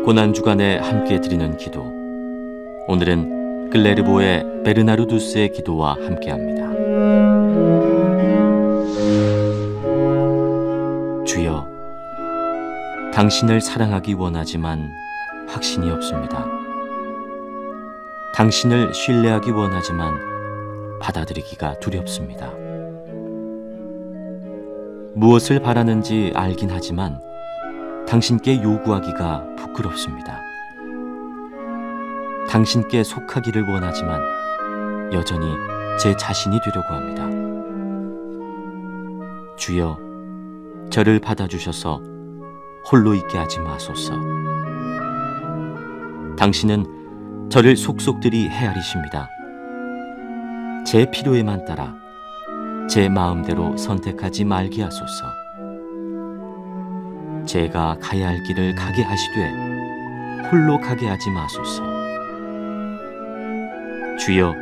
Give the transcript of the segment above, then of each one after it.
고난주간에 함께 드리는 기도. 오늘은 클레르보의 베르나르두스의 기도와 함께합니다. 주여, 당신을 사랑하기 원하지만 확신이 없습니다. 당신을 신뢰하기 원하지만 받아들이기가 두렵습니다. 무엇을 바라는지 알긴 하지만 당신께 요구하기가 부끄럽습니다. 당신께 속하기를 원하지만 여전히 제 자신이 되려고 합니다. 주여, 저를 받아주셔서 홀로 있게 하지 마소서. 당신은 저를 속속들이 헤아리십니다. 제 필요에만 따라 제 마음대로 선택하지 말게 하소서. 제가 가야 할 길을 가게 하시되 홀로 가게 하지 마소서. 주여,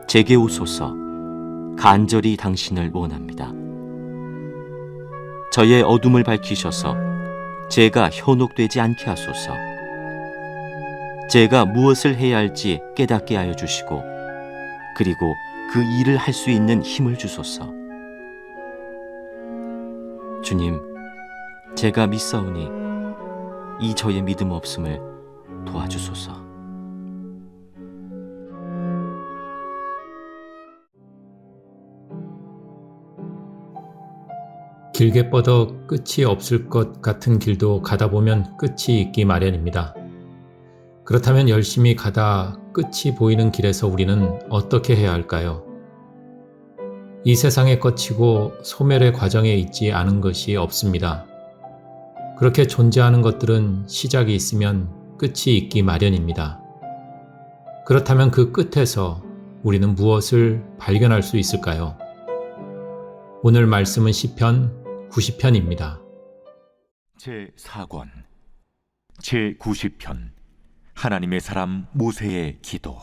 제게 오소서. 간절히 당신을 원합니다. 저의 어둠을 밝히셔서 제가 현혹되지 않게 하소서. 제가 무엇을 해야 할지 깨닫게 하여 주시고 그리고 그 일을 할 수 있는 힘을 주소서. 주님, 제가 믿사오니 이 저의 믿음 없음을 도와주소서. 길게 뻗어 끝이 없을 것 같은 길도 가다 보면 끝이 있기 마련입니다. 그렇다면 열심히 가다 끝이 보이는 길에서 우리는 어떻게 해야 할까요? 이 세상에 거치고 소멸의 과정에 있지 않은 것이 없습니다. 그렇게 존재하는 것들은 시작이 있으면 끝이 있기 마련입니다. 그렇다면 그 끝에서 우리는 무엇을 발견할 수 있을까요? 오늘 말씀은 시편 90편입니다. 제4권 제90편 하나님의 사람 모세의 기도.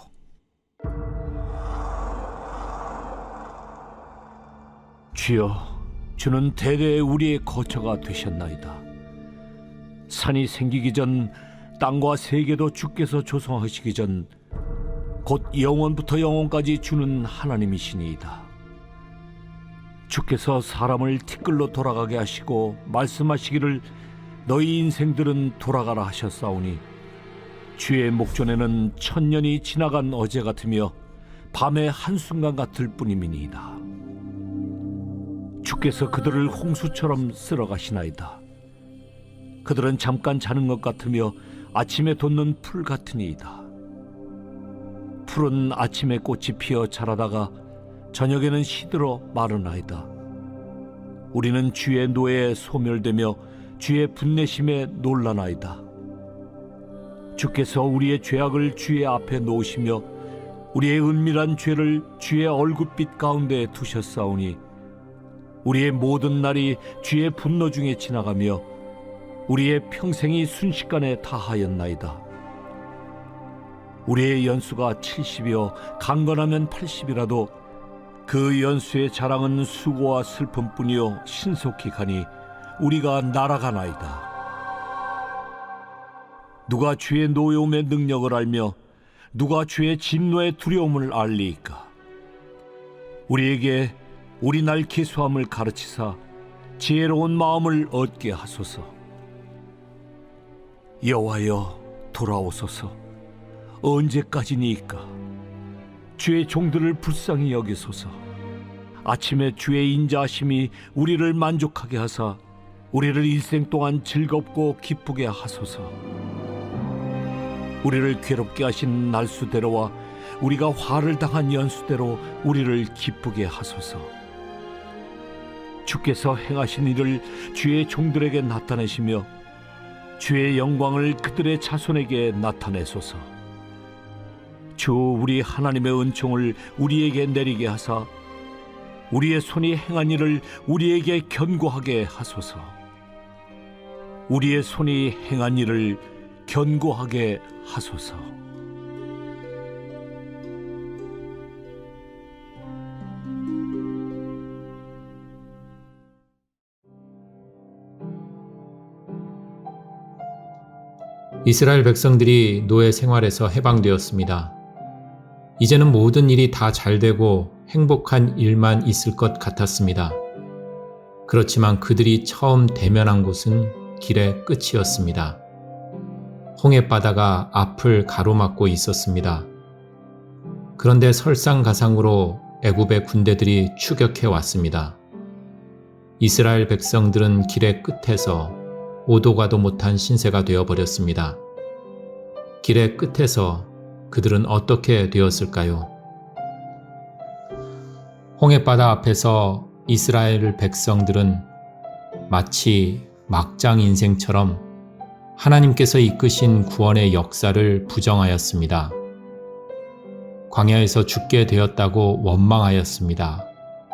주여, 주는 대대에 우리의 거처가 되셨나이다. 산이 생기기 전 땅과 세계도 주께서 조성하시기 전 곧 영원부터 영원까지 주는 하나님이시니이다. 주께서 사람을 티끌로 돌아가게 하시고 말씀하시기를 너희 인생들은 돌아가라 하셨사오니 주의 목전에는 천년이 지나간 어제 같으며 밤의 한순간 같을 뿐이니이다. 주께서 그들을 홍수처럼 쓸어가시나이다. 그들은 잠깐 자는 것 같으며 아침에 돋는 풀 같으니이다. 풀은 아침에 꽃이 피어 자라다가 저녁에는 시들어 마르나이다. 우리는 주의 노예에 소멸되며 주의 분내심에 놀라나이다. 주께서 우리의 죄악을 주의 앞에 놓으시며 우리의 은밀한 죄를 주의 얼굴빛 가운데 두셨사오니 우리의 모든 날이 주의 분노 중에 지나가며 우리의 평생이 순식간에 다하였나이다. 우리의 연수가 70이요 강건하면 80이라도 그 연수의 자랑은 수고와 슬픔뿐이요 신속히 가니 우리가 날아가나이다. 누가 주의 노여움의 능력을 알며 누가 주의 진노의 두려움을 알리이까? 우리에게 우리 날 기수함을 가르치사 지혜로운 마음을 얻게 하소서. 여호와여, 돌아오소서. 언제까지니이까? 주의 종들을 불쌍히 여기소서. 아침에 주의 인자하심이 우리를 만족하게 하사 우리를 일생 동안 즐겁고 기쁘게 하소서. 우리를 괴롭게 하신 날수대로와 우리가 화를 당한 연수대로 우리를 기쁘게 하소서. 주께서 행하신 일을 주의 종들에게 나타내시며 주의 영광을 그들의 자손에게 나타내소서. 주 우리 하나님의 은총을 우리에게 내리게 하사 우리의 손이 행한 일을 우리에게 견고하게 하소서. 우리의 손이 행한 일을 견고하게 하소서. 이스라엘 백성들이 노예 생활에서 해방되었습니다. 이제는 모든 일이 다 잘되고 행복한 일만 있을 것 같았습니다. 그렇지만 그들이 처음 대면한 곳은 길의 끝이었습니다. 홍해바다가 앞을 가로막고 있었습니다. 그런데 설상가상으로 애굽의 군대들이 추격해 왔습니다. 이스라엘 백성들은 길의 끝에서 오도 가도 못한 신세가 되어버렸습니다. 길의 끝에서 그들은 어떻게 되었을까요? 홍해바다 앞에서 이스라엘 백성들은 마치 막장 인생처럼 하나님께서 이끄신 구원의 역사를 부정하였습니다. 광야에서 죽게 되었다고 원망하였습니다.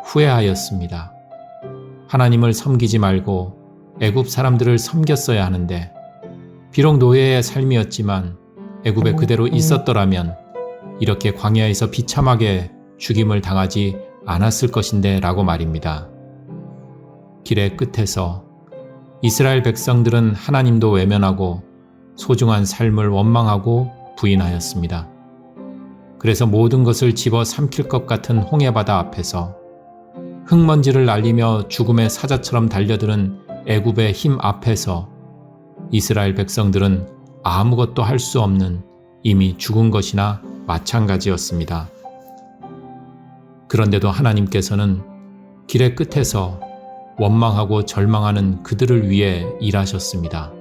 후회하였습니다. 하나님을 섬기지 말고 애굽 사람들을 섬겼어야 하는데, 비록 노예의 삶이었지만 애굽에 그대로 있었더라면 이렇게 광야에서 비참하게 죽임을 당하지 않았을 것인데 라고 말입니다. 길의 끝에서 이스라엘 백성들은 하나님도 외면하고 소중한 삶을 원망하고 부인하였습니다. 그래서 모든 것을 집어 삼킬 것 같은 홍해바다 앞에서 흙먼지를 날리며 죽음의 사자처럼 달려드는 애굽의 힘 앞에서 이스라엘 백성들은 아무것도 할 수 없는 이미 죽은 것이나 마찬가지였습니다. 그런데도 하나님께서는 길의 끝에서 원망하고 절망하는 그들을 위해 일하셨습니다.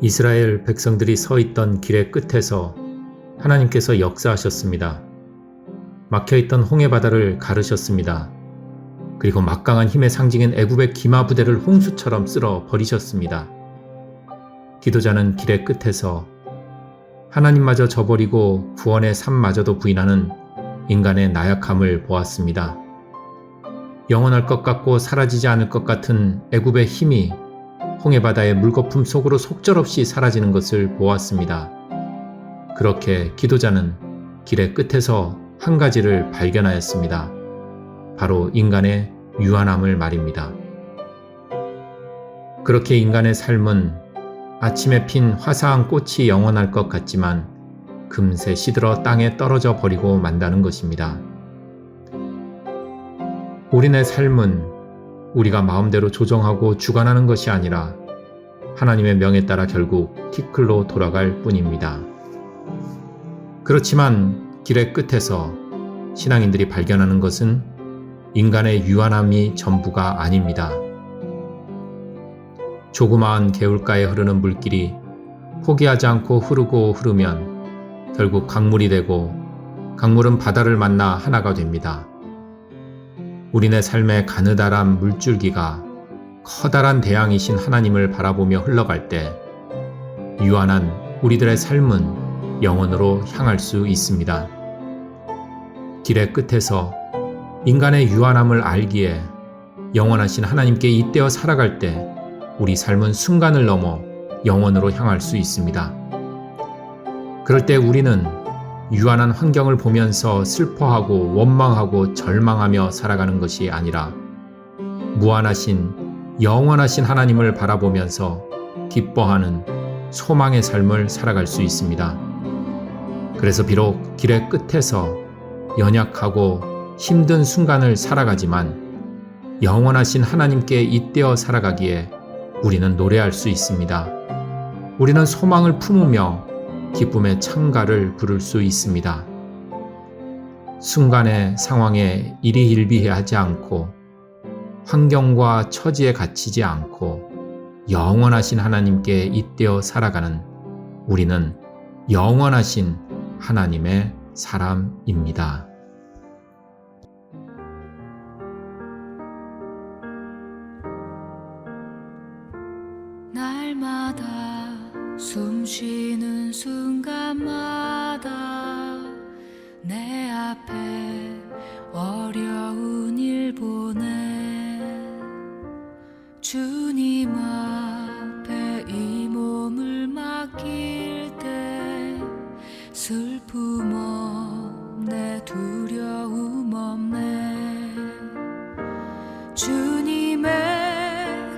이스라엘 백성들이 서 있던 길의 끝에서 하나님께서 역사하셨습니다. 막혀있던 홍해바다를 가르셨습니다. 그리고 막강한 힘의 상징인 애굽의 기마 부대를 홍수처럼 쓸어 버리셨습니다. 기도자는 길의 끝에서 하나님마저 저버리고 구원의 삶마저도 부인하는 인간의 나약함을 보았습니다. 영원할 것 같고 사라지지 않을 것 같은 애굽의 힘이 홍해바다의 물거품 속으로 속절없이 사라지는 것을 보았습니다. 그렇게 기도자는 길의 끝에서 한 가지를 발견하였습니다. 바로 인간의 유한함을 말입니다. 그렇게 인간의 삶은 아침에 핀 화사한 꽃이 영원할 것 같지만 금세 시들어 땅에 떨어져 버리고 만다는 것입니다. 우리네 삶은 우리가 마음대로 조정하고 주관하는 것이 아니라 하나님의 명에 따라 결국 티끌로 돌아갈 뿐입니다. 그렇지만 길의 끝에서 신앙인들이 발견하는 것은 인간의 유한함이 전부가 아닙니다. 조그마한 개울가에 흐르는 물길이 포기하지 않고 흐르면 결국 강물이 되고 강물은 바다를 만나 하나가 됩니다. 우리네 삶의 가느다란 물줄기가 커다란 대양이신 하나님을 바라보며 흘러갈 때 유한한 우리들의 삶은 영원으로 향할 수 있습니다. 길의 끝에서 인간의 유한함을 알기에 영원하신 하나님께 잇대어 살아갈 때 우리 삶은 순간을 넘어 영원으로 향할 수 있습니다. 그럴 때 우리는 유한한 환경을 보면서 슬퍼하고 원망하고 절망하며 살아가는 것이 아니라 무한하신 영원하신 하나님을 바라보면서 기뻐하는 소망의 삶을 살아갈 수 있습니다. 그래서 비록 길의 끝에서 연약하고 힘든 순간을 살아가지만 영원하신 하나님께 잇대어 살아가기에 우리는 노래할 수 있습니다. 우리는 소망을 품으며 기쁨의 창가를 부를 수 있습니다. 순간의 상황에 일희일비하지 않고 환경과 처지에 갇히지 않고 영원하신 하나님께 잇대어 살아가는 우리는 영원하신 하나님의 사람입니다. 날마다 숨 쉬는 순간마다 내 앞에 어려운 일 보내 주님 앞에 이 몸을 맡길 때 슬픔 없네 두려움 없네 주님의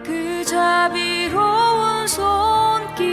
그 자비로운 손길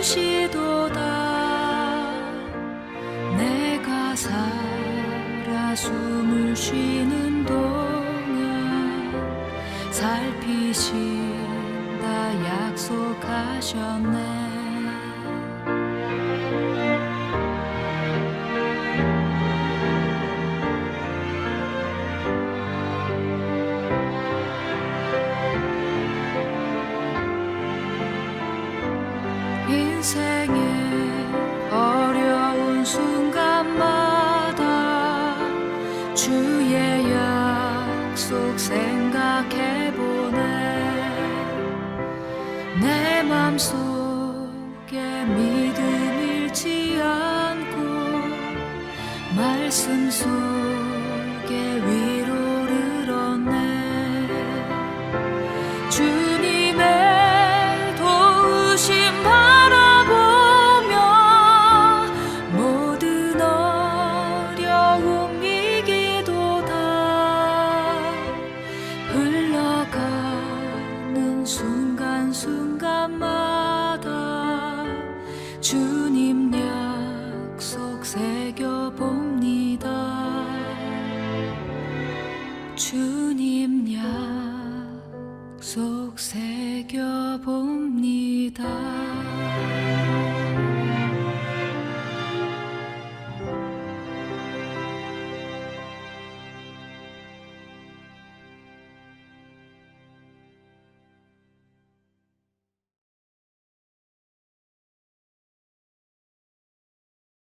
주시도다. 내가 살아 숨을 쉬는 동안 살피신다 약속하셨네. 인생의 어려운 순간마다 주의 약속 생각해보네. 내 맘속에 믿음 잃지 않고 말씀 속에 위로를 얻네. 주님의 도우심 바라보며 모든 어려움 이기도다. 흘러가는 순간순간마다 주님 약속 새겨봅니다. 주님 약속 새겨봅니다.